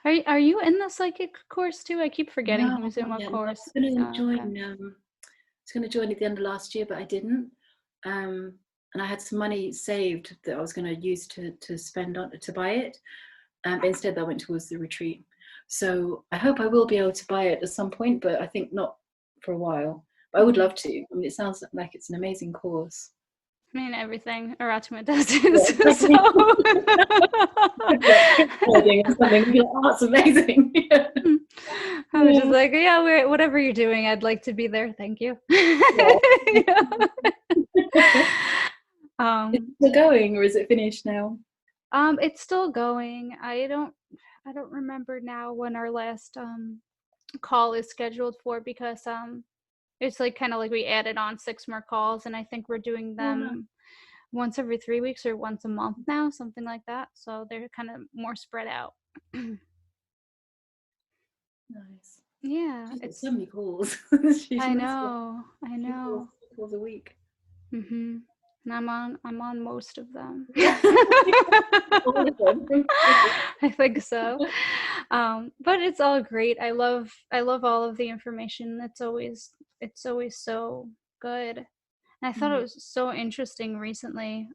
Are you in the psychic course too? I keep forgetting No, who's in not what yet. No, I course. was going to Oh, okay. join. I was going to join at the end of last year, but I didn't. And I had some money saved that I was going to use to spend on to buy it. But instead, I went towards the retreat. So I hope I will be able to buy it at some point, but I think not for a while. But I would love to. I mean, it sounds like it's an amazing course. I mean, everything Aratima does Yeah, is exactly. Or something. You're like, oh, that's amazing. I was just like, yeah, whatever you're doing, I'd like to be there. Thank you. Yeah. Is it still going, or is it finished now? It's still going. I don't remember now when our last call is scheduled for, because it's like kind of like we added on 6 more calls, and I think we're doing Oh no. them once every 3 weeks or once a month now, something like that. So they're kind of more spread out. Nice. Yeah, She's got it's so many calls. She's I must get know. I two calls, know. 2 calls a week. And I'm on most of them. All of them. I think so. But it's all great. I love all of the information. It's always so good. And I thought it was so interesting recently.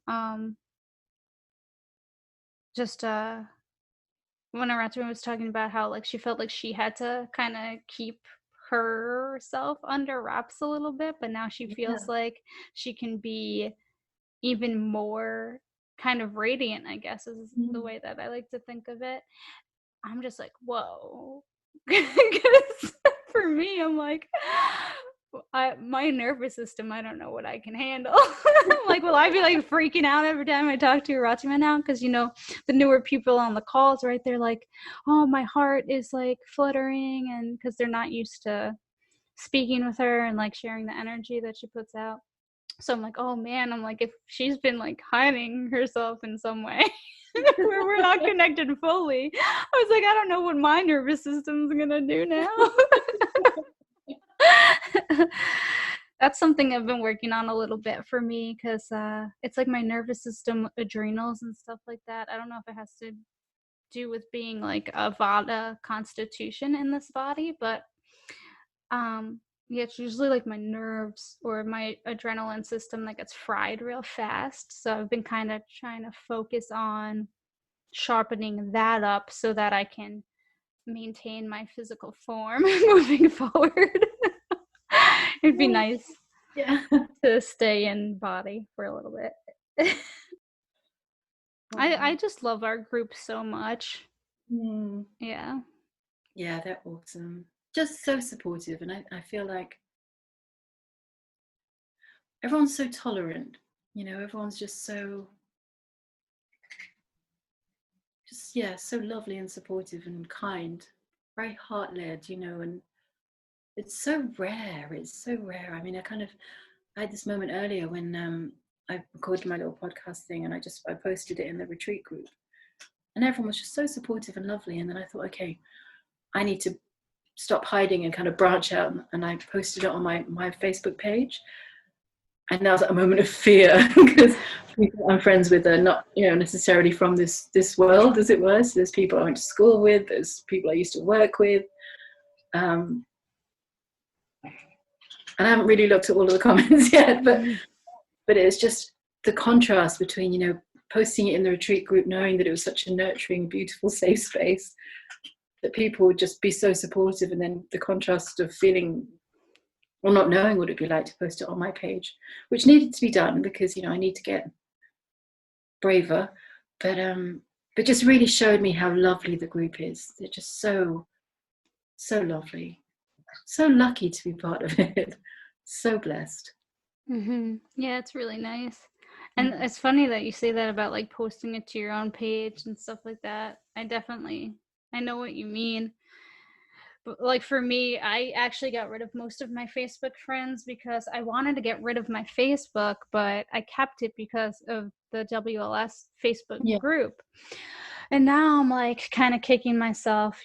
Just when Aratsumi was talking about how like she felt like she had to kind of keep herself under wraps a little bit, but now she feels Yeah. like she can be even more kind of radiant, I guess, is the way that I like to think of it. I'm just like, whoa. Because for me, I'm like, my nervous system, I don't know what I can handle. I'm like, will I be like freaking out every time I talk to Ratima now? Because, you know, the newer people on the calls, right? They're like, oh, my heart is like fluttering. And because they're not used to speaking with her and like sharing the energy that she puts out. So I'm like, oh man, I'm like, if she's been like hiding herself in some way where we're not connected fully, I was like, I don't know what my nervous system's gonna do now. That's something I've been working on a little bit for me, because it's like my nervous system, adrenals and stuff like that. I don't know if it has to do with being like a Vata constitution in this body, but yeah, it's usually like my nerves or my adrenaline system that gets fried real fast. So I've been kind of trying to focus on sharpening that up so that I can maintain my physical form moving forward. It'd be nice Yeah. to stay in body for a little bit. I just love our group so much. Yeah. Yeah, they're awesome. Just so supportive. And I feel like everyone's so tolerant. Everyone's just yeah, so lovely and supportive and kind, very heart-led, and it's so rare. It's so rare. I mean, I had this moment earlier when I recorded my little podcast thing, and I posted it in the retreat group, and everyone was just so supportive and lovely. And then I thought, okay, I need to stop hiding and kind of branch out, and I posted it on my Facebook page. And that was a moment of fear because people I'm friends with are not, necessarily from this world, as it were. So there's people I went to school with, there's people I used to work with, and I haven't really looked at all of the comments yet, but it's just the contrast between, posting it in the retreat group, knowing that it was such a nurturing, beautiful, safe space, that people would just be so supportive, and then the contrast of feeling or not knowing what it'd be like to post it on my page, which needed to be done because I need to get braver, but just really showed me how lovely the group is. They're just so lovely, so lucky to be part of it. So blessed. Yeah, it's really nice. And it's funny that you say that about like posting it to your own page and stuff like that. I know what you mean. But like for me, I actually got rid of most of my Facebook friends because I wanted to get rid of my Facebook, but I kept it because of the WLS Facebook Yeah. group. And now I'm like kind of kicking myself,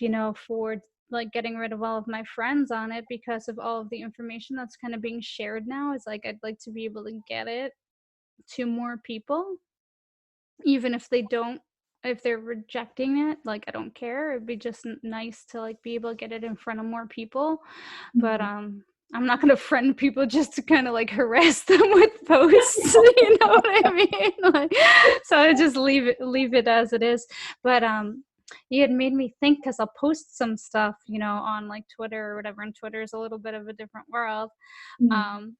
for like getting rid of all of my friends on it because of all of the information that's kind of being shared now. It's like I'd like to be able to get it to more people, even if they don't if they're rejecting it, like, I don't care. It'd be just nice to, like, be able to get it in front of more people. But Mhm. I'm not gonna friend people just to kind of like harass them with posts. You know what I mean? Like, so I just leave it as it is. But you had made me think, because I'll post some stuff, on like Twitter or whatever, and Twitter is a little bit of a different world. Mm. Um,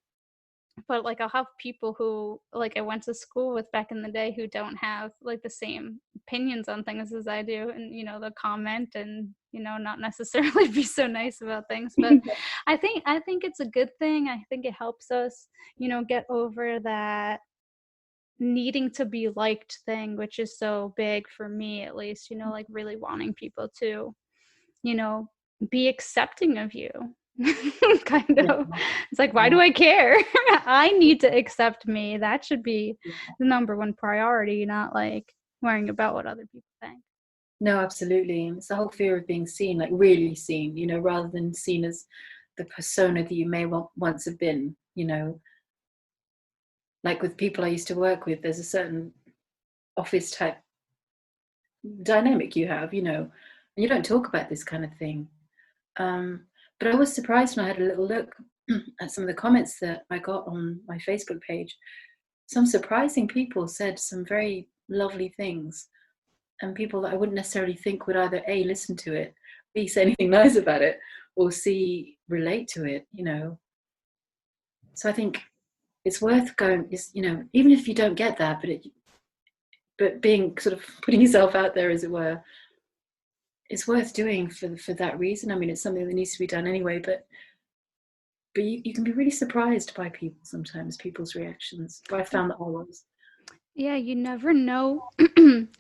but like I'll have people who like I went to school with back in the day who don't have like the same opinions on things as I do, and they'll comment and not necessarily be so nice about things. But I think it's a good thing. I think it helps us get over that needing to be liked thing, which is so big for me, at least, like really wanting people to you know, be accepting of you. Kind Yeah, of. It's like, why yeah, do I care? I need to accept me. That should be the number one priority, not like worrying about what other people think. no, absolutely. And it's the whole fear of being seen, like really seen, rather than seen as the persona that you may once have been, like with people I used to work with, there's a certain office type dynamic you have, and you don't talk about this kind of thing. Um, but I was surprised when I had a little look at some of the comments that I got on my Facebook page. Some surprising people said some very lovely things, and people that I wouldn't necessarily think would either A, listen to it, B, say anything nice about it, or C, relate to it. So I think it's worth going, even if you don't get that, but being sort of putting yourself out there, as it were, it's worth doing for that reason. I mean, it's something that needs to be done anyway, but you can be really surprised by people sometimes, people's reactions. I found that I was. Yeah, you never know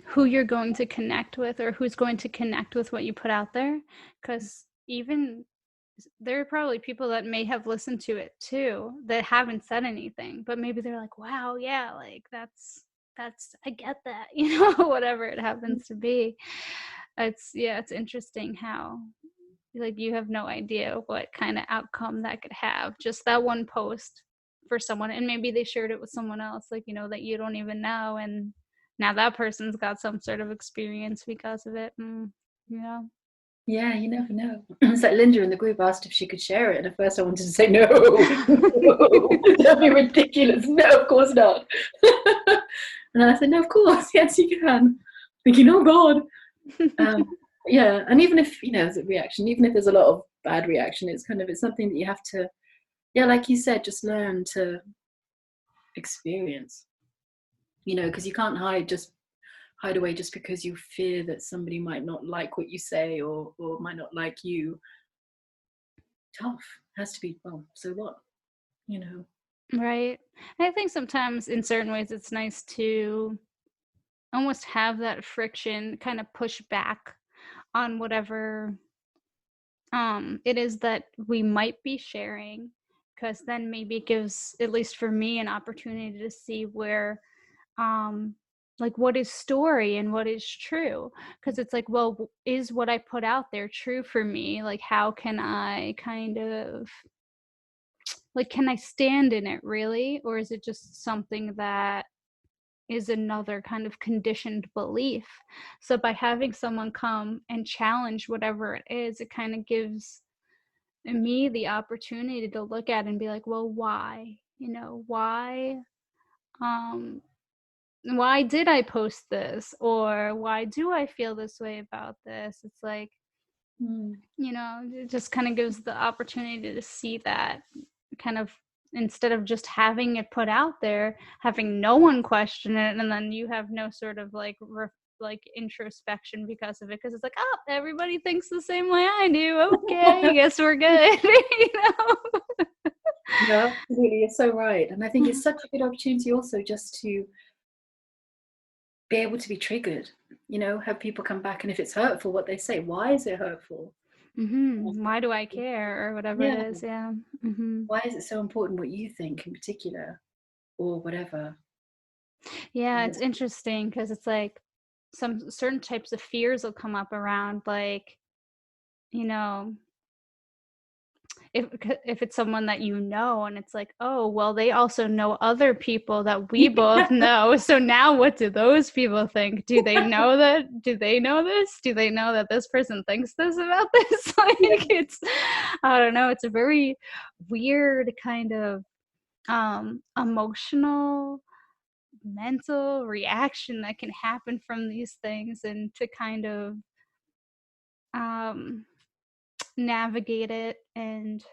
who you're going to connect with or who's going to connect with what you put out there. Because even there are probably people that may have listened to it too that haven't said anything, but maybe they're like, wow, yeah, like that's I get that, whatever it happens to be. It's interesting how like you have no idea what kind of outcome that could have. Just that one post for someone, and maybe they shared it with someone else, like, that you don't even know, and now that person's got some sort of experience because of it. And you know Yeah, you never know. It's like Linda in the group asked if she could share it, and at first I wanted to say no, no, that'd be ridiculous. No, of course not. And then I said, no, of course, yes, you can. Thinking, oh God. Yeah, and even if there's a reaction, even if there's a lot of bad reaction, it's something that you have to, yeah, like you said, just learn to experience. Because you can't hide away just because you fear that somebody might not like what you say or might not like you. Tough. Has to be, well, so what? You know. Right. I think sometimes in certain ways it's nice to almost have that friction kind of push back on whatever it is that we might be sharing, because then maybe it gives, at least for me, an opportunity to see where um like what is story and what is true, because it's like, well, is what I put out there true for me? Like, how can I kind of like, can I stand in it really, or is it just something that is another kind of conditioned belief? So by having someone come and challenge whatever it is, it kind of gives me the opportunity to look at it and be like, well, why? Um why did I post this, or why do I feel this way about this? It's like, Mm. it just kind of gives the opportunity to see that, kind of, instead of just having it put out there, having no one question it, and then you have no sort of like like introspection because of it, because it's like, oh, everybody thinks the same way I do. Okay, I guess we're good. No, absolutely, you're so right. And I think it's such a good opportunity also just to be able to be triggered, have people come back, and if it's hurtful what they say, why is it hurtful? Why do I care, or whatever it Yeah. is? Yeah. Why is it so important what you think in particular, or whatever? Yeah, it's interesting because it's like some certain types of fears will come up around, like, you know, if it's someone that you know, and it's like, oh, well, they also know other people that we both know. So now what do those people think? Do they know that? Do they know this? Do they know that this person thinks this about this? Like, it's, I don't know. It's a very weird kind of emotional, mental reaction that can happen from these things, and to kind of um navigate it and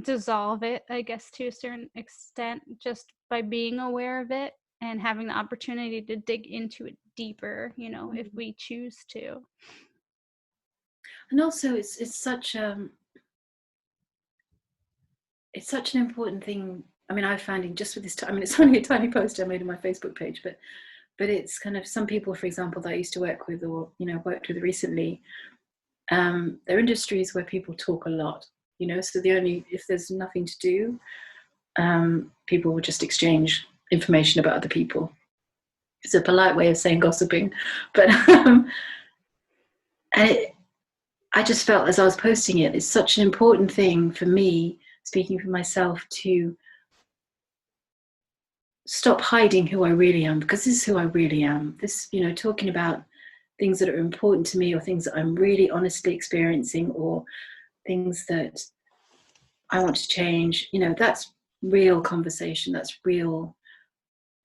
dissolve it, I guess, to a certain extent, just by being aware of it and having the opportunity to dig into it deeper, you know, if we choose to. And also, it's such an important thing. I mean, I'm finding just with this time, I mean, it's only a tiny post I made on my Facebook page, but it's kind of, some people, for example, that I used to work with, or worked with recently, they're industries where people talk a lot, so if there's nothing to do, people will just exchange information about other people. It's a polite way of saying gossiping, but I just felt, as I was posting it, it's such an important thing for me, speaking for myself, to stop hiding who I really am, because this is who I really am. This, talking about things that are important to me, or things that I'm really honestly experiencing, or things that I want to change, that's real conversation. That's real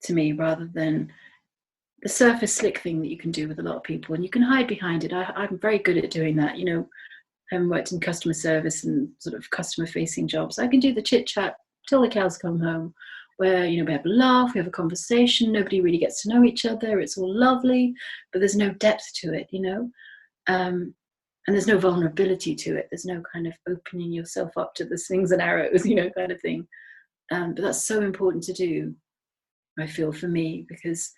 to me, rather than the surface slick thing that you can do with a lot of people, and you can hide behind it. I'm very good at doing that. Having worked in customer service and sort of customer facing jobs, I can do the chit chat till the cows come home, where, we have a laugh, we have a conversation, nobody really gets to know each other, it's all lovely, but there's no depth to it, and there's no vulnerability to it. There's no kind of opening yourself up to the slings and arrows, kind of thing. But that's so important to do, I feel, for me, because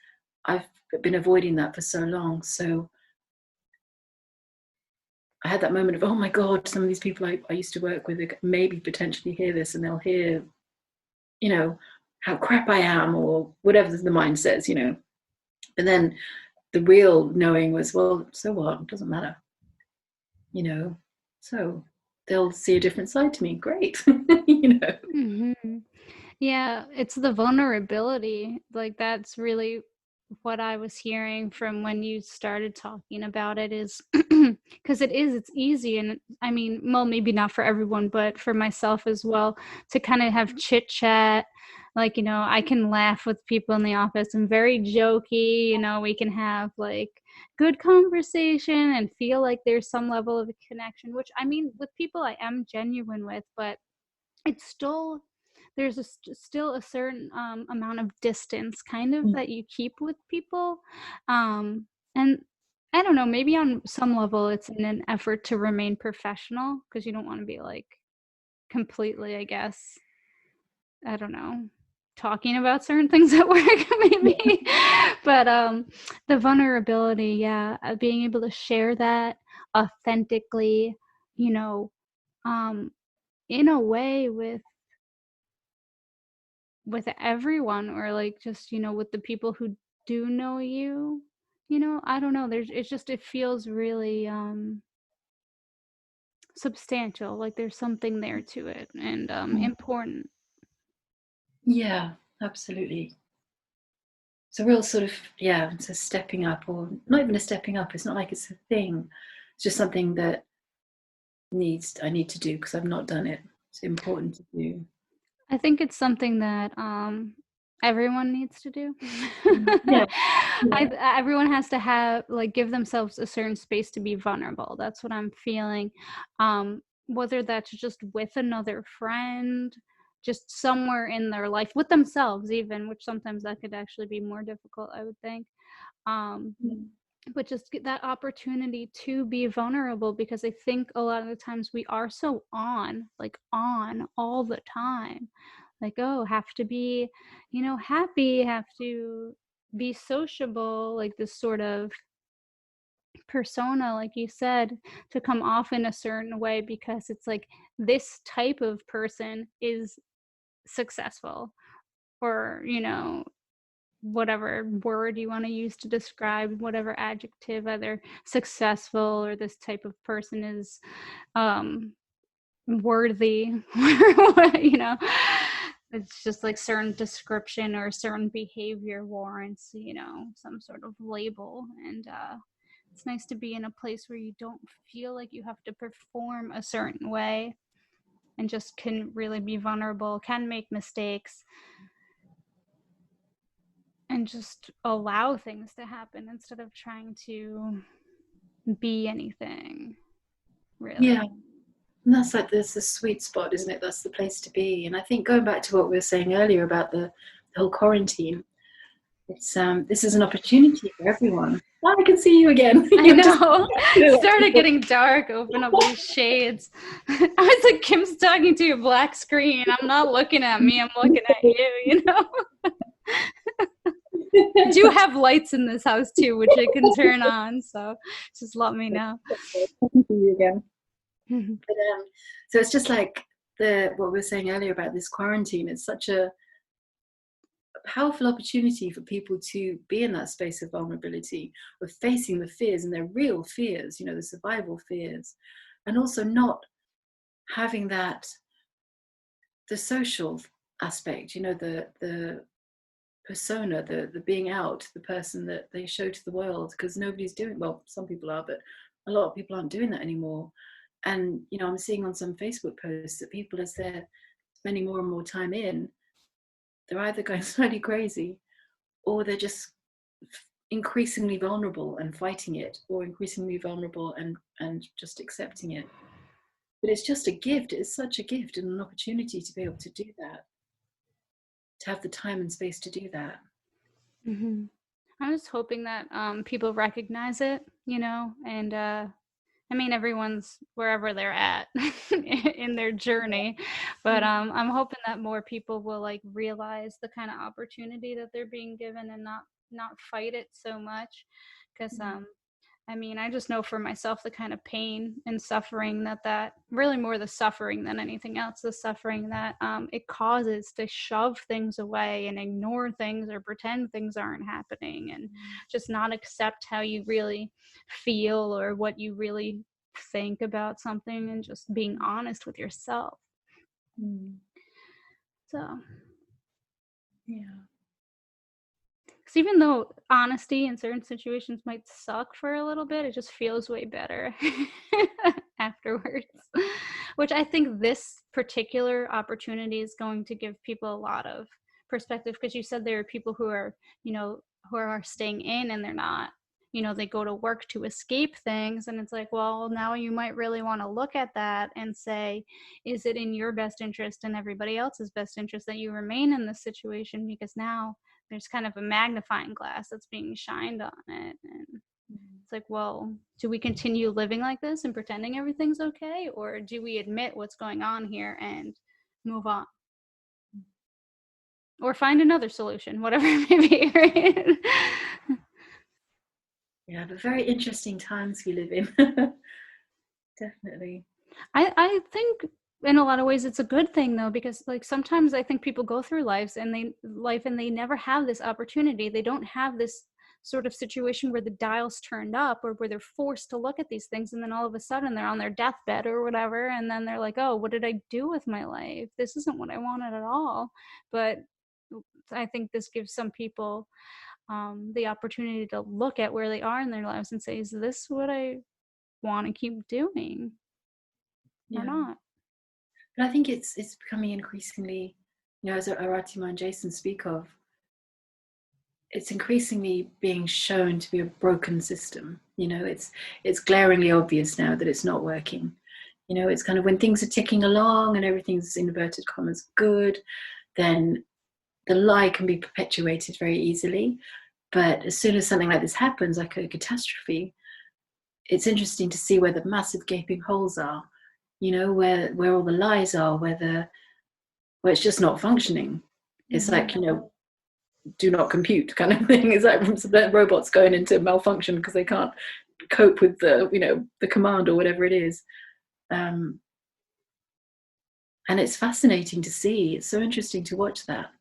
I've been avoiding that for so long. So I had that moment of, oh my God, some of these people I used to work with maybe potentially hear this, and they'll hear, how crap I am, or whatever the mind says, And then the real knowing was, well, so what? It doesn't matter, So they'll see a different side to me. Great, Mm-hmm. Yeah, it's the vulnerability. Like, that's really what I was hearing from when you started talking about it, is because it's easy. And I mean, well, maybe not for everyone, but for myself as well, to kind of have chit chat. Like, I can laugh with people in the office. I'm very jokey, we can have like good conversation and feel like there's some level of a connection, which, I mean, with people I am genuine with, but it's still, there's still a certain amount of distance kind of that you keep with people, and I don't know, maybe on some level it's in an effort to remain professional, because you don't want to be like completely, I guess, I don't know, talking about certain things at work maybe. But the vulnerability, yeah, being able to share that authentically, you know um in a way with everyone, or like just, with the people who do know you, I don't know, it feels really substantial, like there's something there to it, and important. Yeah, absolutely. It's a real sort of, yeah, it's a stepping up, or not even a stepping up. It's not like it's a thing. It's just something that I need to do, because I've not done it. It's important to do. I think it's something that everyone needs to do. Yeah, yeah. Everyone has to have, like, give themselves a certain space to be vulnerable. That's what I'm feeling. Whether that's just with another friend, just somewhere in their life, with themselves even, which sometimes that could actually be more difficult, I would think. Um, but just get that opportunity to be vulnerable, because I think a lot of the times we are so like on all the time, like, oh, have to be, happy, have to be sociable, like this sort of persona, like you said, to come off in a certain way, because it's like this type of person is successful, or whatever word you want to use to describe, whatever adjective, either successful, or this type of person is worthy. It's just like certain description or certain behavior warrants, some sort of label. And it's nice to be in a place where you don't feel like you have to perform a certain way and just can really be vulnerable, can make mistakes, and just allow things to happen instead of trying to be anything, really. Yeah. And that's like the sweet spot, isn't it? That's the place to be. And I think going back to what we were saying earlier about the whole quarantine, it's this is an opportunity for everyone. Oh, I can see you again. I know. It started getting dark. Open up these shades. I was like, Kim's talking to a black screen. I'm not looking at me. I'm looking at you. I do have lights in this house too, which I can turn on. So just let me know. I can see you again. But, so it's just like what we were saying earlier about this quarantine. It's such a powerful opportunity for people to be in that space of vulnerability, of facing the fears, and their real fears, the survival fears, and also not having the social aspect, the persona, the being out, the person that they show to the world, because nobody's doing, well, some people are, but a lot of people aren't doing that anymore. And I'm seeing on some Facebook posts that people, as they're spending more and more time in, they're either going slightly crazy, or they're just increasingly vulnerable and fighting it, or increasingly vulnerable and just accepting it. But it's just a gift. It's such a gift and an opportunity to be able to do that, to have the time and space to do that. Mm-hmm. I was hoping that people recognize it, and everyone's wherever they're at in their journey, but I'm hoping that more people will like realize the kind of opportunity that they're being given and not fight it so much, because I just know for myself the kind of pain and suffering that really more the suffering than anything else, the suffering that it causes to shove things away and ignore things or pretend things aren't happening, and just not accept how you really feel or what you really think about something, and just being honest with yourself. So yeah. because even though honesty in certain situations might suck for a little bit, it just feels way better afterwards. Which I think this particular opportunity is going to give people a lot of perspective, because you said there are people who are, who are staying in and they're not, they go to work to escape things. And it's like, well, now you might really want to look at that and say, is it in your best interest and everybody else's best interest that you remain in this situation? Because now there's kind of a magnifying glass that's being shined on it. And it's like, well, do we continue living like this and pretending everything's okay? Or do we admit what's going on here and move on? Or find another solution, whatever it may be, right? Yeah, but very interesting times we live in. Definitely. I think in a lot of ways it's a good thing though, because like sometimes I think people go through life and they never have this opportunity. They don't have this sort of situation where the dial's turned up or where they're forced to look at these things, and then all of a sudden they're on their deathbed or whatever, and then they're like, oh, what did I do with my life? This isn't what I wanted at all. But I think this gives some people the opportunity to look at where they are in their lives and say, is this what I want to keep doing or not? But I think it's becoming increasingly, as Aratima and Jason speak of, it's increasingly being shown to be a broken system. It's glaringly obvious now that it's not working. It's kind of when things are ticking along and everything's in inverted commas good, then the lie can be perpetuated very easily. But as soon as something like this happens, like a catastrophe, it's interesting to see where the massive gaping holes are, where all the lies are, where it's just not functioning. It's like, do not compute kind of thing. It's like the robots going into malfunction because they can't cope with the command or whatever it is. And it's fascinating to see. It's so interesting to watch that.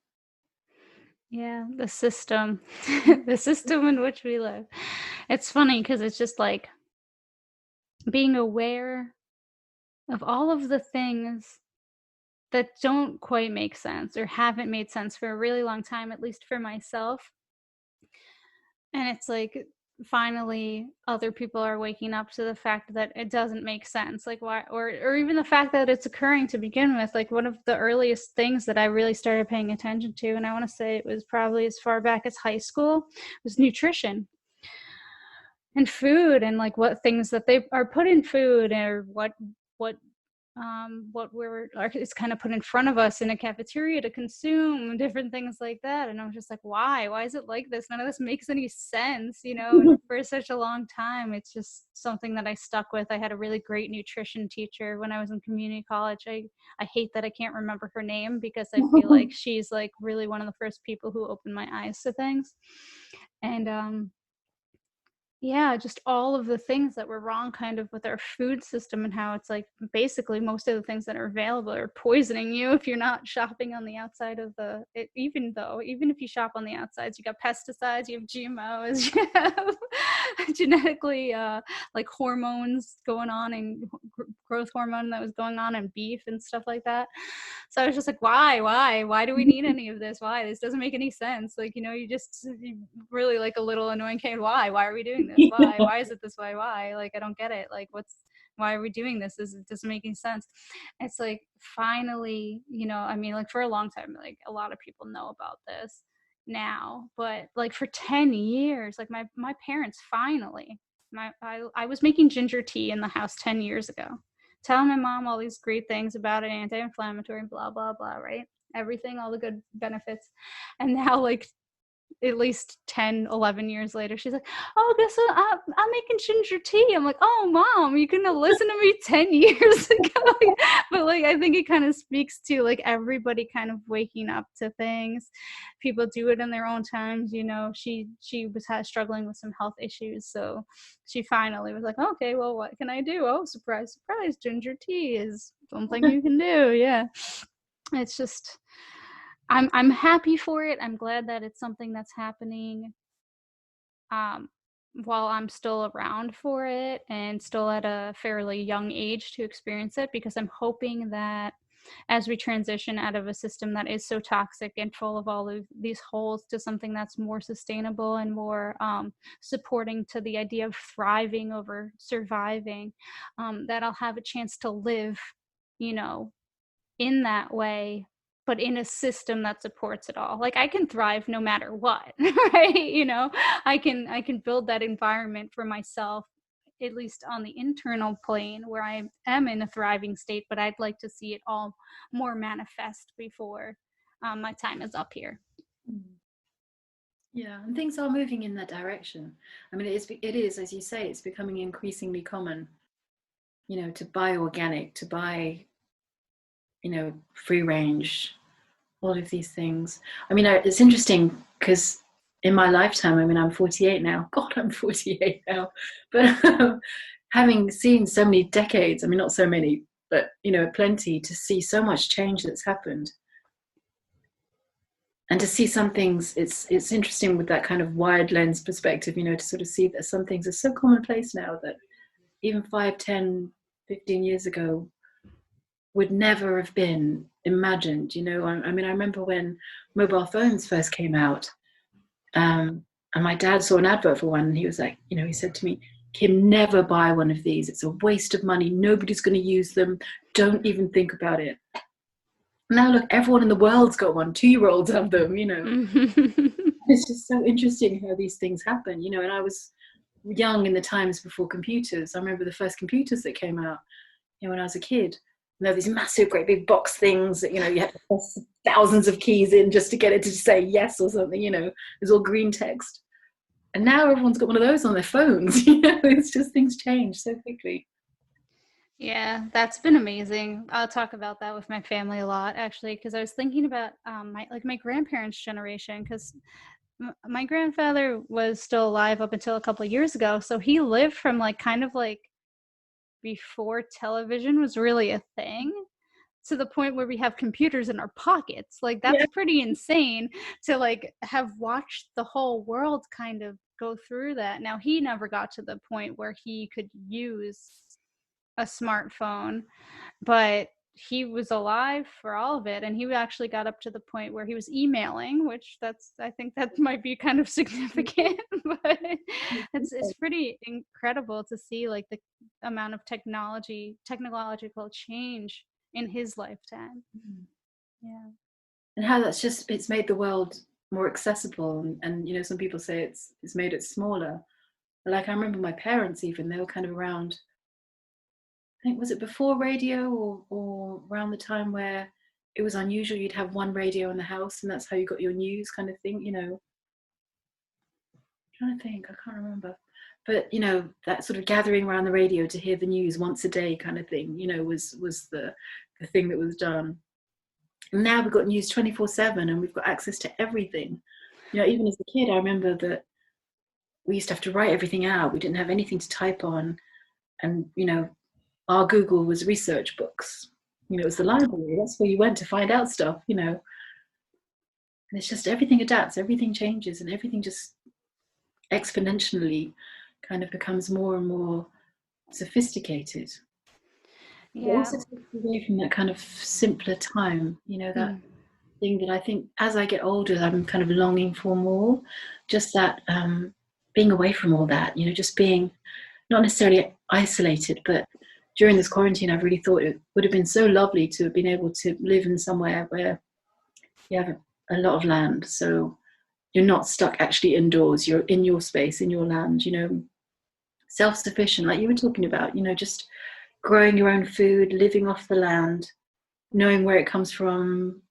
Yeah, the system, the system in which we live. It's funny because it's just like being aware of all of the things that don't quite make sense or haven't made sense for a really long time, at least for myself. And it's like finally other people are waking up to the fact that it doesn't make sense. Like why, or even the fact that it's occurring to begin with. Like one of the earliest things that I really started paying attention to, and I want to say it was probably as far back as high school, was nutrition and food, and like what things that they are put in food, or what what we're is kind of put in front of us in a cafeteria to consume, different things like that. And I'm just like, why is it like this? None of this makes any sense, you know. And for such a long time, it's just something that I stuck with. I had a really great nutrition teacher when I was in community college. I hate that I can't remember her name, because I feel like she's like really one of the first people who opened my eyes to things. And yeah, just all of the things that were wrong kind of with our food system, and how it's like basically most of the things that are available are poisoning you if you're not shopping on the outside of even if you shop on the outsides, you got pesticides, you have GMOs, you have genetically like hormones going on, and growth hormone that was going on in beef and stuff like that. So I was just like, why do we need any of this? Why? This doesn't make any sense. Like, you know, you really like a little annoying kid. Why are we doing this? Why is it this way? Why? Like, I don't get it. Like, why are we doing this? It doesn't make any sense. It's like, finally, you know, I mean, like for a long time, like a lot of people know about this now, but like for 10 years, like my parents finally, I was making ginger tea in the house 10 years ago, telling my mom all these great things about it, anti-inflammatory, blah, blah, blah, right? Everything, all the good benefits. And now, like, at least 10, 11 years later, she's like, oh, guess what? I'm making ginger tea. I'm like, oh, Mom, you couldn't have listened to me 10 years ago. But, like, I think it kind of speaks to, like, everybody kind of waking up to things. People do it in their own times. You know, she was struggling with some health issues. So she finally was like, okay, well, what can I do? Oh, surprise, surprise, ginger tea is something you can do. Yeah. It's just, I'm happy for it. I'm glad that it's something that's happening um, while I'm still around for it and still at a fairly young age to experience it, because I'm hoping that as we transition out of a system that is so toxic and full of all of these holes to something that's more sustainable and more supporting to the idea of thriving over surviving, that I'll have a chance to live, you know, in that way, but in a system that supports it all. Like I can thrive no matter what, right? You know, I can build that environment for myself, at least on the internal plane, where I am in a thriving state, but I'd like to see it all more manifest before my time is up here. Yeah, and things are moving in that direction. I mean, it is, as you say, it's becoming increasingly common, you know, to buy organic, to buy, you know, free range, all of these things. I mean, it's interesting because in my lifetime, I mean, I'm 48 now. God, I'm 48 now. But having seen so many decades, I mean, not so many, but, you know, plenty, to see so much change that's happened. And to see some things, it's interesting with that kind of wide lens perspective, you know, to sort of see that some things are so commonplace now that even 5, 10, 15 years ago would never have been imagined. You know, I mean, I remember when mobile phones first came out, and my dad saw an advert for one, and he was like, you know, he said to me, Kim, never buy one of these. It's a waste of money. Nobody's going to use them. Don't even think about it. Now look, everyone in the world's got one. 2-year-olds have them, you know. It's just so interesting how these things happen, you know. And I was young in the times before computers. I remember the first computers that came out, you know, when I was a kid. And there were these massive, great big box things that, you know, you had to press thousands of keys in just to get it to say yes or something, you know. It was all green text. And now everyone's got one of those on their phones, you know. It's just things change so quickly. Yeah, that's been amazing. I'll talk about that with my family a lot, actually, because I was thinking about my grandparents' generation, because my grandfather was still alive up until a couple of years ago, so he lived from like kind of like before television was really a thing, to the point where we have computers in our pockets. Like that's Yeah. pretty insane to like have watched the whole world kind of go through that. Now he never got to the point where he could use a smartphone, but he was alive for all of it, and he actually got up to the point where he was emailing, which I think that might be kind of significant, but it's pretty incredible to see like the amount of technological change in his lifetime. Yeah. And how it's made the world more accessible, and you know, some people say it's made it smaller. But like I remember my parents, even, they were kind of around, I think, was it before radio, or around the time where it was unusual you'd have one radio in the house and that's how you got your news, kind of thing, you know. I'm trying to think, I can't remember. But you know, that sort of gathering around the radio to hear the news once a day kind of thing, you know, was the thing that was done. And now we've got news 24/7 and we've got access to everything. You know, even as a kid, I remember that we used to have to write everything out. We didn't have anything to type on. And, you know, our Google was research books. You know, it was the library. That's where you went to find out stuff, you know. And it's just everything adapts, everything changes, and everything just exponentially kind of becomes more and more sophisticated. It Yeah. also takes away from that kind of simpler time, you know, that thing that I think as I get older, I'm kind of longing for more. Just that being away from all that, you know, just being not necessarily isolated, but during this quarantine, I've really thought it would have been so lovely to have been able to live in somewhere where you have a lot of land. So you're not stuck actually indoors, you're in your space, in your land, you know, self-sufficient, like you were talking about, you know, just growing your own food, living off the land, knowing where it comes from,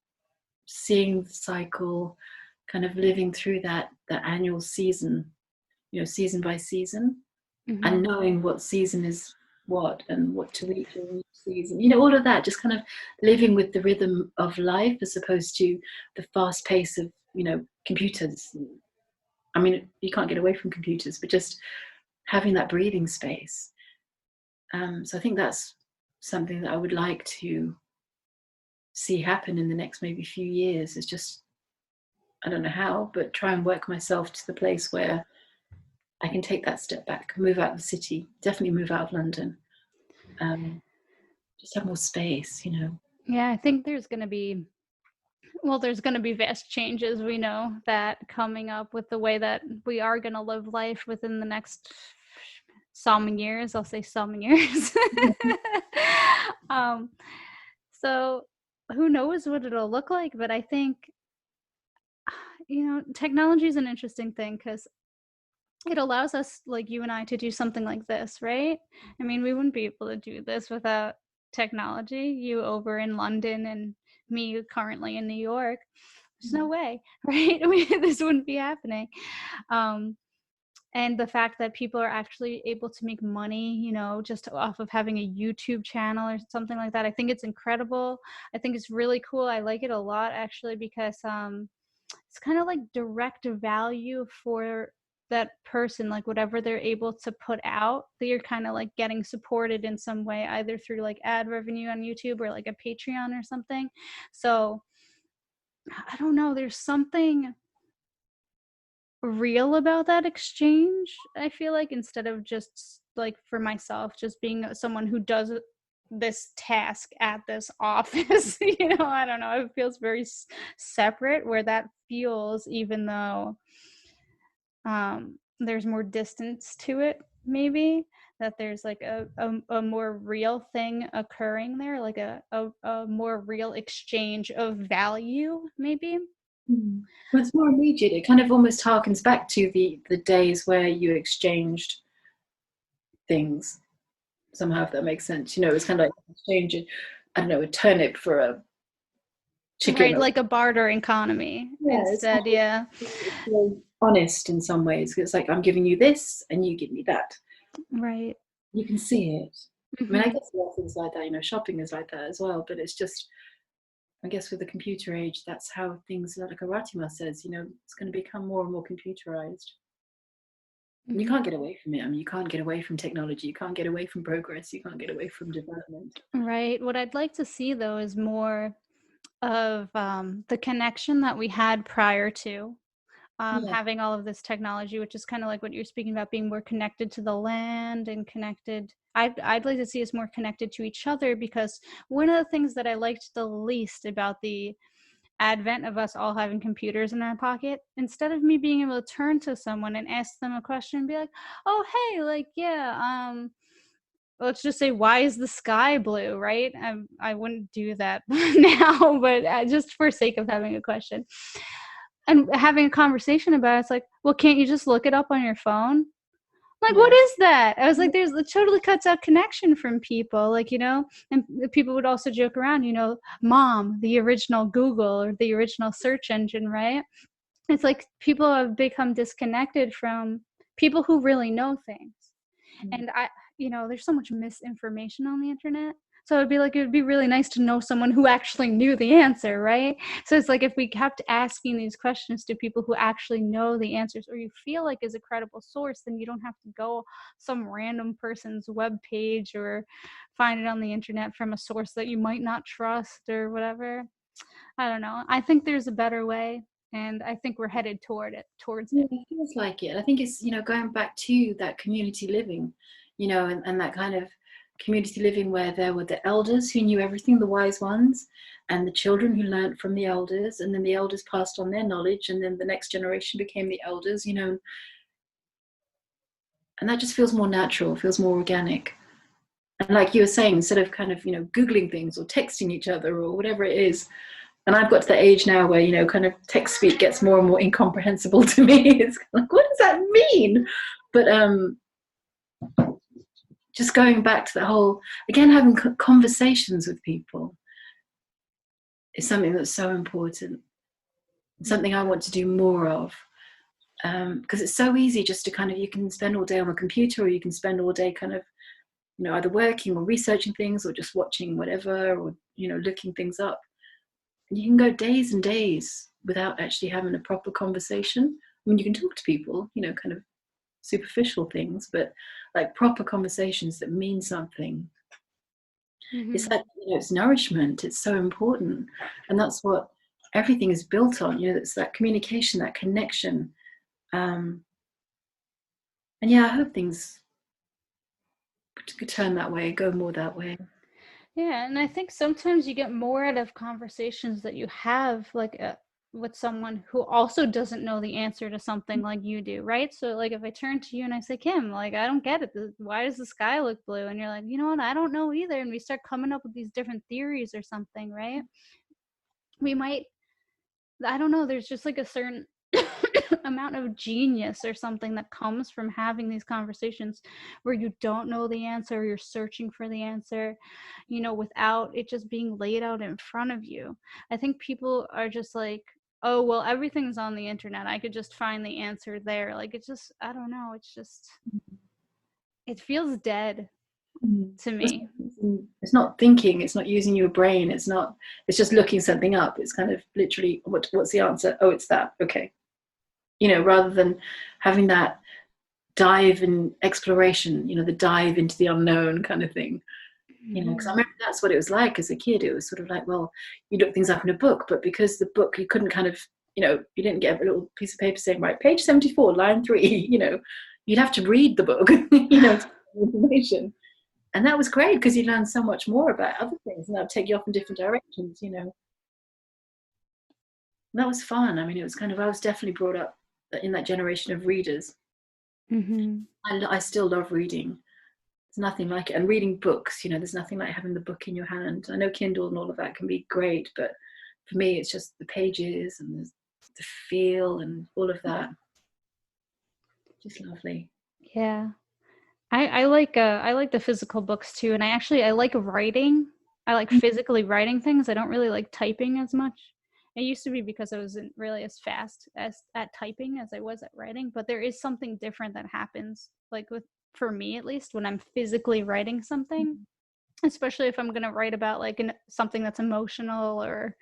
seeing the cycle, kind of living through that annual season, you know, season by season, and knowing what season is what and what to eat during each season, you know, all of that, just kind of living with the rhythm of life as opposed to the fast pace of, you know, computers. I mean, you can't get away from computers, but just having that breathing space. So I think that's something that I would like to see happen in the next maybe few years, is just, I don't know how, but try and work myself to the place where I can take that step back, move out of the city, definitely move out of London, just have more space, you know. Yeah, I think there's going to be vast changes, we know that, coming up with the way that we are going to live life within the next some years. I'll say some years. So who knows what it'll look like, but I think, you know, technology is an interesting thing because it allows us, like you and I, to do something like this, right? I mean, we wouldn't be able to do this without technology. You over in London and me currently in New York. There's no way, right? This wouldn't be happening. And the fact that people are actually able to make money, you know, just off of having a YouTube channel or something like that, I think it's incredible. I think it's really cool. I like it a lot, actually, because it's kind of like direct value for that person, like whatever they're able to put out, they're kind of like getting supported in some way, either through like ad revenue on YouTube or like a Patreon or something. So I don't know, there's something real about that exchange, I feel like, instead of just like, for myself, just being someone who does this task at this office. You know, I don't know, it feels very separate, where that feels, even though there's more distance to it, maybe, that there's like a more real thing occurring there, like a more real exchange of value, maybe. Well, it's more immediate. It kind of almost harkens back to the days where you exchanged things somehow, if that makes sense. You know, it was kind of like exchanging, I don't know, a turnip for a chicken. Right, like a barter economy, Yeah, instead. Yeah. it's very honest in some ways. It's like, I'm giving you this and you give me that. Right. You can see it. I mean, I Mm-hmm. guess a lot of things like that, you know, shopping is like that as well, but it's just, I guess with the computer age, that's how things, like Aratima says, you know, it's going to become more and more computerized. You Mm-hmm. can't get away from it. I mean, you can't get away from technology. You can't get away from progress. You can't get away from development. Right. What I'd like to see, though, is more of the connection that we had prior to Yeah. having all of this technology, which is kind of like what you're speaking about, being more connected to the land and connected. I'd like to see us more connected to each other, because one of the things that I liked the least about the advent of us all having computers in our pocket, instead of me being able to turn to someone and ask them a question and be like, oh hey, like, yeah, let's just say, why is the sky blue, right? I wouldn't do that now, but just for sake of having a question and having a conversation about it, it's like, well, can't you just look it up on your phone? Like, what is that? I was like, it totally cuts out connection from people, like, you know. And people would also joke around, you know, mom, the original Google or the original search engine, right? It's like people have become disconnected from people who really know things. And you know, there's so much misinformation on the internet. So it would be really nice to know someone who actually knew the answer, right? So it's like, if we kept asking these questions to people who actually know the answers, or you feel like is a credible source, then you don't have to go some random person's web page or find it on the internet from a source that you might not trust or whatever. I don't know. I think there's a better way, and I think we're headed towards it. It feels like it. I think it's, going back to that community living, and that kind of community living where there were the elders who knew everything, the wise ones, and the children who learned from the elders, and then the elders passed on their knowledge, and then the next generation became the elders, and that just feels more natural, feels more organic. And like you were saying, instead of kind of, Googling things or texting each other or whatever it is, and I've got to the age now where, kind of text speak gets more and more incomprehensible to me. It's like, what does that mean? But just going back to the whole, again, having conversations with people is something that's so important. It's something I want to do more of. Because it's so easy just to kind of, you can spend all day on a computer, or you can spend all day kind of, either working or researching things or just watching whatever, or, looking things up. You can go days and days without actually having a proper conversation. I mean, you can talk to people, kind of superficial things, but like proper conversations that mean something. Mm-hmm. It's like, it's nourishment. It's so important. And that's what everything is built on, it's that communication, that connection. And yeah, I hope things could turn that way, go more that way. Yeah, and I think sometimes you get more out of conversations that you have, like, with someone who also doesn't know the answer to something like you do, right? So, like, if I turn to you and I say, Kim, like, I don't get it. Why does the sky look blue? And you're like, you know what? I don't know either. And we start coming up with these different theories or something, right? We might, I don't know, there's just like a certain amount of genius or something that comes from having these conversations where you don't know the answer, you're searching for the answer, without it just being laid out in front of you. I think people are just like, oh, well, everything's on the internet, I could just find the answer there. Like, it's just, I don't know, it's just, it feels dead to me. It's not thinking, it's not using your brain, it's just looking something up. It's kind of literally, what's the answer? Oh, it's that. Okay. Rather than having that dive and exploration, the dive into the unknown kind of thing. Because I remember that's what it was like as a kid. It was sort of like, well, you look things up in a book, but because the book, you couldn't kind of, you didn't get a little piece of paper saying, right, page 74, line 3, you'd have to read the book, information. And that was great because you learn so much more about other things, and that would take you off in different directions, And that was fun. I mean, it was kind of, I was definitely brought up in that generation of readers. Mm-hmm. I still love reading. There's nothing like it. And reading books, there's nothing like having the book in your hand. I know Kindle and all of that can be great, but for me, it's just the pages and the feel and all of that. Just lovely. Yeah. I like the physical books too, and I like writing. I like physically writing things. I don't really like typing as much. It used to be because I wasn't really as fast as at typing as I was at writing, but there is something different that happens, like for me at least, when I'm physically writing something, especially if I'm going to write about like something that's emotional, or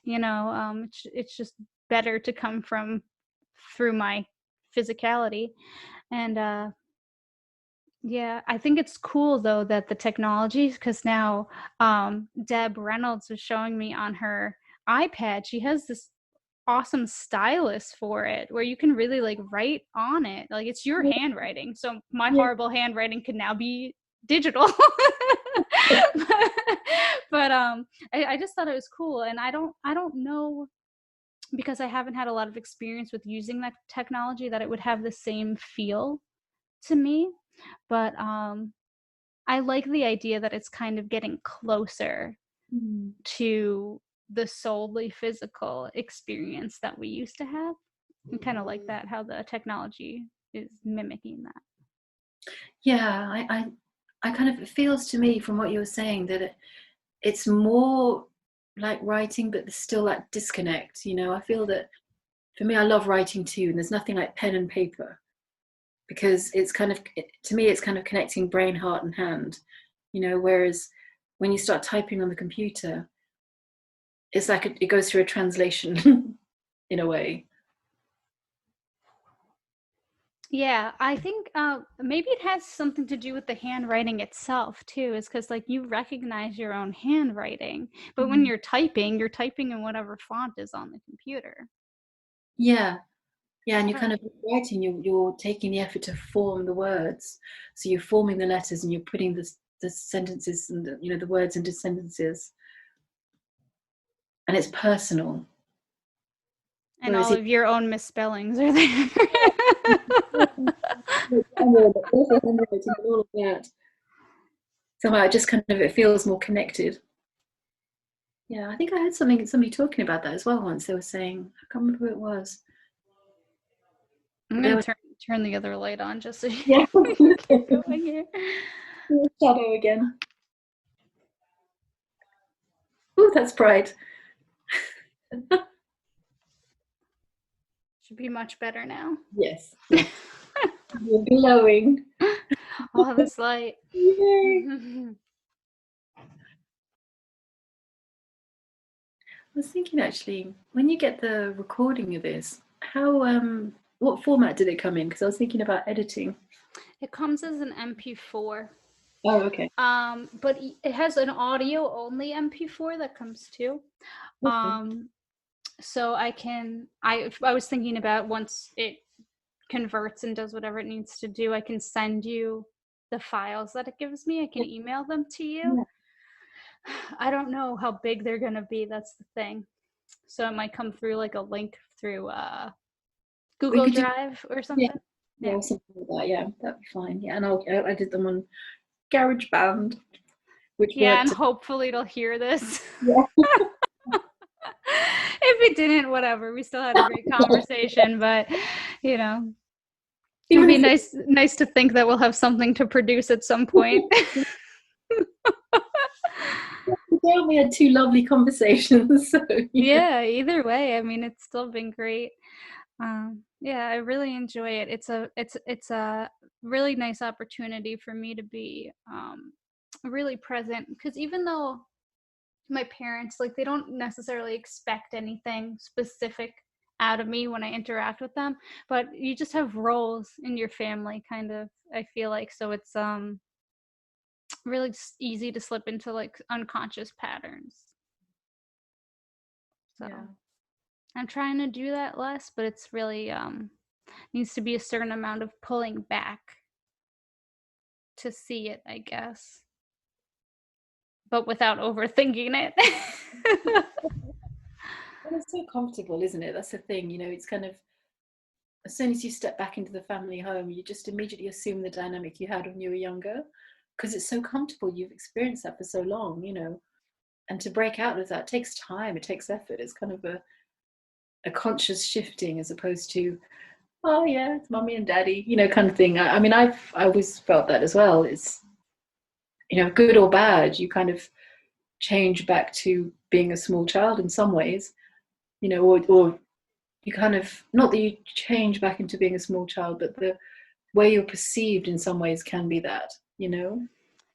it's just better to come through my physicality. And yeah, I think it's cool though that the technology, because now Deb Reynolds was showing me on her iPad, she has this awesome stylus for it where you can really like write on it. Like, it's your handwriting. So my horrible handwriting can now be digital. but I just thought it was cool, and I don't know, because I haven't had a lot of experience with using that technology, that it would have the same feel to me. But I like the idea that it's kind of getting closer to the solely physical experience that we used to have. I kind of like that, how the technology is mimicking that. Yeah, I kind of, it feels to me from what you were saying that it's more like writing, but there's still that disconnect. You know, I feel that for me, I love writing too, and there's nothing like pen and paper, because it's kind of, to me, it's kind of connecting brain, heart, and hand. You know, whereas when you start typing on the computer, it's like it goes through a translation in a way. Yeah, I think maybe it has something to do with the handwriting itself too, is because like you recognize your own handwriting, but when Mm. you're typing in whatever font is on the computer. Yeah, yeah, and I you're don't kind of writing. You're taking the effort to form the words, so you're forming the letters, and you're putting the sentences and the, you know, the words into sentences, and it's personal. And Whereas all of your own misspellings are there. handwriting and all of that, somehow it just kind of, it feels more connected. Yeah, I think I heard somebody talking about that as well once. They were saying, I can't remember who it was. I'm But they gonna were, turn the other light on just so you yeah, can keep going here. shadow again. Oh, that's bright. Should be much better now. Yes, yes. You're glowing. All this light. Yay. I was thinking actually, when you get the recording of this, how what format did it come in? Because I was thinking about editing. It comes as an MP4. Oh, okay. But it has an audio only MP4 that comes too. Okay. So I was thinking about, once it converts and does whatever it needs to do, I can send you the files that it gives me. I can email them to you. Yeah. I don't know how big they're going to be. That's the thing. So it might come through like a link through We Google could do, Drive or yeah, something. yeah, Yeah. or something like that. Yeah, that'd be fine. Yeah, and I did them on GarageBand, which Yeah, and worked. hopefully it'll hear this. Yeah. If it didn't, whatever. We still had a great conversation, but you know, it'd Even be if it, nice to think that we'll have something to produce at some point. we had two lovely conversations. So yeah. Yeah, either way, I mean, it's still been great. Yeah, I really enjoy it. It's a really nice opportunity for me to be really present, because even though my parents, like, they don't necessarily expect anything specific out of me when I interact with them, but you just have roles in your family, kind of, I feel like. So it's really easy to slip into like unconscious patterns. So Yeah. I'm trying to do that less, but it's really needs to be a certain amount of pulling back to see it, I guess, but without overthinking it. Well, it's so comfortable, isn't it? That's the thing, you know, it's kind of, as soon as you step back into the family home, you just immediately assume the dynamic you had when you were younger, because it's so comfortable. You've experienced that for so long, you know, and to break out of that takes time, it takes effort. It's kind of a conscious shifting as opposed to, oh yeah, it's mommy and daddy, you know, kind of thing. I mean, I always felt that as well. It's, you know, good or bad, you kind of change back to being a small child in some ways, you know, or you kind of, not that you change back into being a small child, but the way you're perceived in some ways can be that, you know.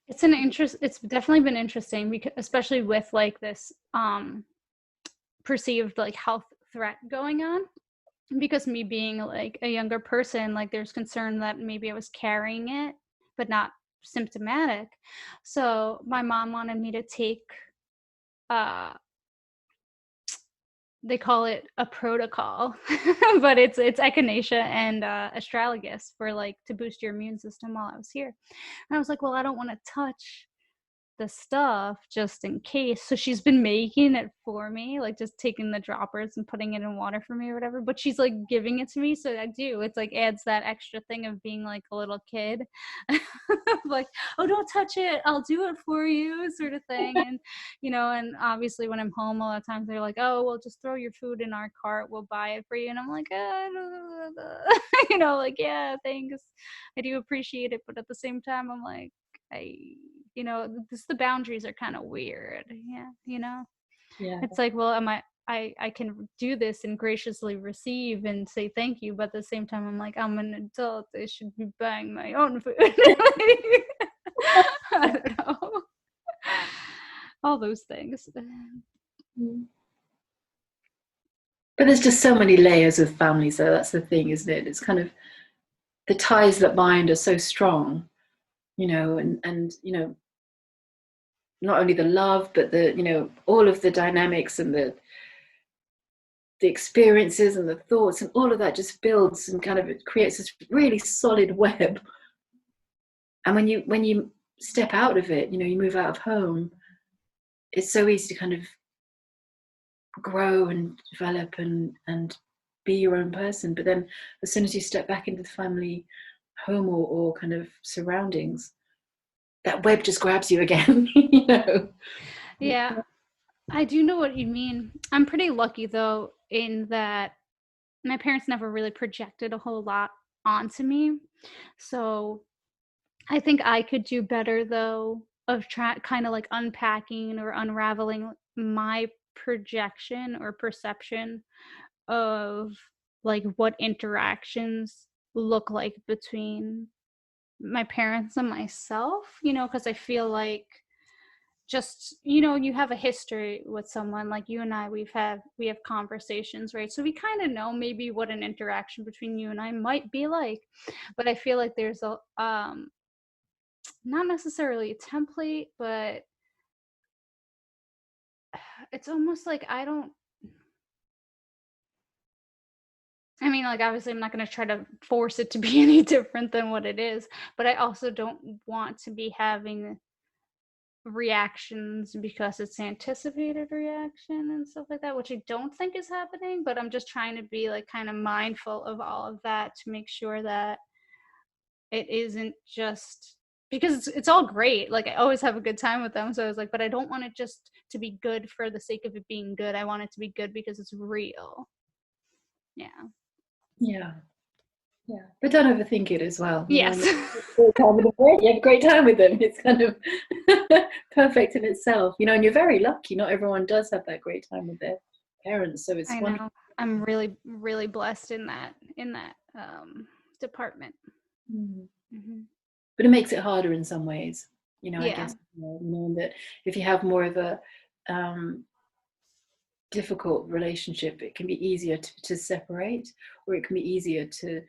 It's definitely been interesting, because especially with like this perceived like health threat going on, because me being like a younger person, like there's concern that maybe I was carrying it but not symptomatic. So my mom wanted me to take uh they call it a protocol, but it's Echinacea and astragalus for like to boost your immune system while I was here. And I was like, well, I don't want to touch the stuff just in case. So she's been making it for me, like just taking the droppers and putting it in water for me or whatever. But she's like giving it to me, so I do. It's like adds that extra thing of being like a little kid, like, oh, don't touch it, I'll do it for you, sort of thing. And and obviously when I'm home, a lot of times they're like, oh, well, just throw your food in our cart, we'll buy it for you. And I'm like, like, yeah, thanks, I do appreciate it, but at the same time, I'm like, the boundaries are kind of weird. Yeah. It's like, well, I can do this and graciously receive and say thank you, but at the same time, I'm like, I'm an adult, I should be buying my own food. I don't know, all those things. But there's just so many layers of families, though. That's the thing, isn't it? It's kind of the ties that bind are so strong, and not only the love, but all of the dynamics and the experiences and the thoughts and all of that just builds and kind of it creates this really solid web. And when you step out of it, you move out of home, it's so easy to kind of grow and develop and be your own person. But then as soon as you step back into the family home or kind of surroundings, that web just grabs you again. Yeah, I do know what you mean. I'm pretty lucky though in that my parents never really projected a whole lot onto me, so I think I could do better though of kind of like unpacking or unraveling my projection or perception of like what interactions look like between my parents and myself, because I feel like just you have a history with someone like you and I, we have conversations, right? So we kind of know maybe what an interaction between you and I might be like, but I feel like there's a not necessarily a template, but it's almost like I mean, like, obviously I'm not going to try to force it to be any different than what it is, but I also don't want to be having reactions because it's anticipated reaction and stuff like that, which I don't think is happening, but I'm just trying to be like kind of mindful of all of that to make sure that it isn't just because it's all great. Like I always have a good time with them. So I was like, but I don't want it just to be good for the sake of it being good. I want it to be good because it's real. Yeah. Yeah. Yeah. But don't overthink it as well. Yes. You have a great time with them. It's kind of perfect in itself. And you're very lucky. Not everyone does have that great time with their parents. So it's I wonderful. know. I'm really, really blessed in that department. Mm-hmm. But it makes it harder in some ways, Yeah. I guess, that if you have more of a difficult relationship, it can be easier to separate, or it can be easier to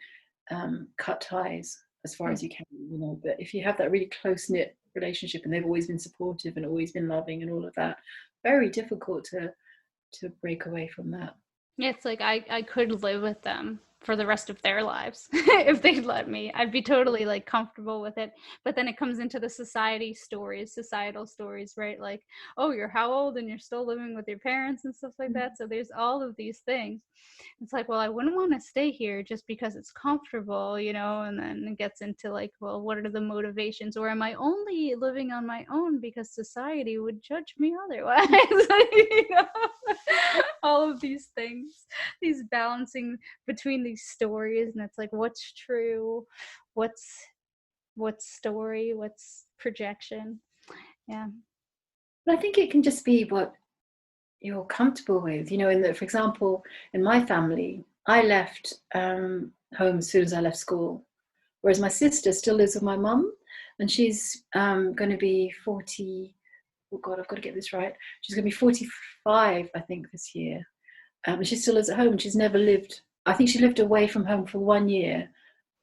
cut ties as far as you can, but if you have that really close-knit relationship and they've always been supportive and always been loving and all of that, very difficult to break away from that. Yeah, it's like I could live with them for the rest of their lives if they'd let me. I'd be totally like comfortable with it. But then it comes into the societal stories, right? Like, oh, you're how old and you're still living with your parents and stuff like that. So there's all of these things. It's like, well, I wouldn't want to stay here just because it's comfortable, and then it gets into like, well, what are the motivations? Or am I only living on my own because society would judge me otherwise? All of these things, these balancing between these stories, and it's like, what's true, what's story, what's projection. Yeah. But I think it can just be what you're comfortable with, in that, for example, in my family, I left home as soon as I left school, whereas my sister still lives with my mum, and she's going to be 40. Oh God, I've got to get this right. She's going to be 45, I think, this year. She still lives at home. She's never lived. I think she lived away from home for 1 year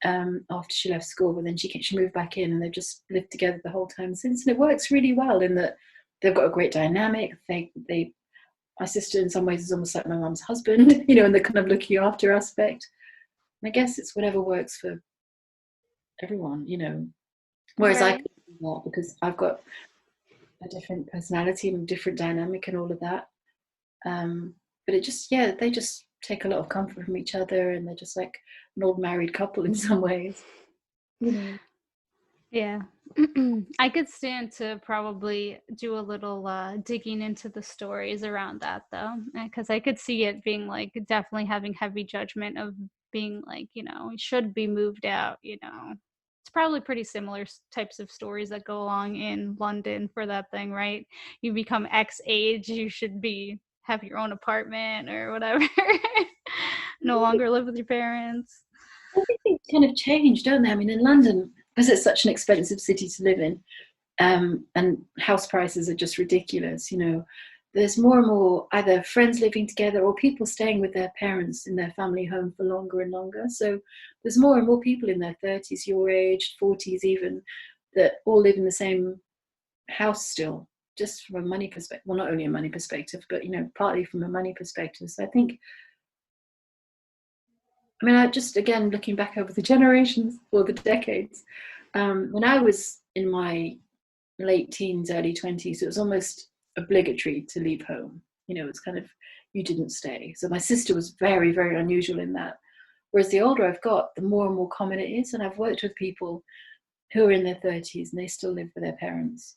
after she left school, but then she moved back in, and they've just lived together the whole time since. And it works really well in that they've got a great dynamic. They my sister in some ways is almost like my mum's husband, you know, in the kind of looking after aspect. And I guess it's whatever works for everyone, you know. Whereas I Right. could do that because I've got a different personality and different dynamic and all of that. But it just, yeah, they just take a lot of comfort from each other, and they're just like an old married couple in some ways, you know. Yeah. I could stand to probably do a little digging into the stories around that though, because I could see it being like definitely having heavy judgment of being like, you know, it should be moved out, you know. It's probably pretty similar types of stories that go along in London for that thing, right? You become X age, you should be have your own apartment or whatever. No longer live with your parents. Everything's kind of changed, don't they? I mean, in London, because it's such an expensive city to live in, and house prices are just ridiculous, you know. There's more and more either friends living together or people staying with their parents in their family home for longer and longer. So there's more and more people in their 30s, your age, 40s even, that all live in the same house still, just from a money perspective. Well, not only a money perspective, but, you know, partly from a money perspective. So I think, I mean, I just, again, looking back over the generations or the decades, when I was in my late teens, early 20s, it was almost obligatory to leave home. You know, it's kind of, you didn't stay. So my sister was very, very unusual in that. Whereas the older I've got, the more and more common it is. And I've worked with people who are in their 30s and they still live with their parents.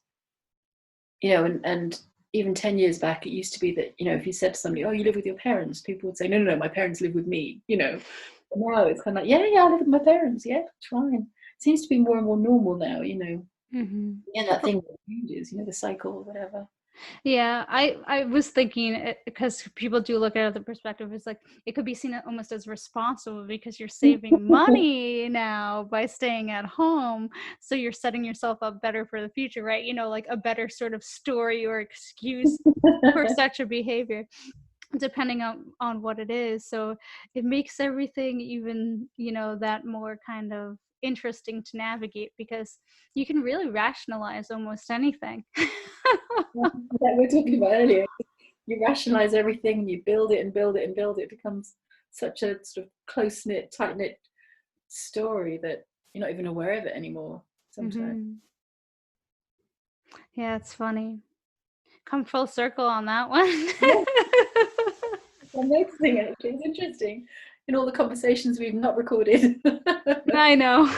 You know, and even 10 years back, it used to be that, you know, if you said to somebody, oh, you live with your parents, people would say, no, no, no, my parents live with me, you know. But now it's kind of like, yeah, yeah, I live with my parents. Yeah, it's fine. It seems to be more and more normal now, you know. Mm-hmm. Yeah, that thing that changes, you know, the cycle or whatever. Yeah, I was thinking because people do look at it at the perspective, it's like it could be seen almost as responsible because you're saving money now by staying at home, so you're setting yourself up better for the future, right? You know, like a better sort of story or excuse for such a behavior, depending on what it is. So it makes everything even, you know, that more kind of interesting to navigate because you can really rationalize almost anything. Like we were talking about earlier, you rationalize everything and you build it and build it and build it. It becomes such a sort of close knit, tight knit story that you're not even aware of it anymore sometimes. Mm-hmm. Yeah, it's funny. Come full circle on that one. Yeah, I'm noticing actually. It's interesting in all the conversations we've not recorded. I know.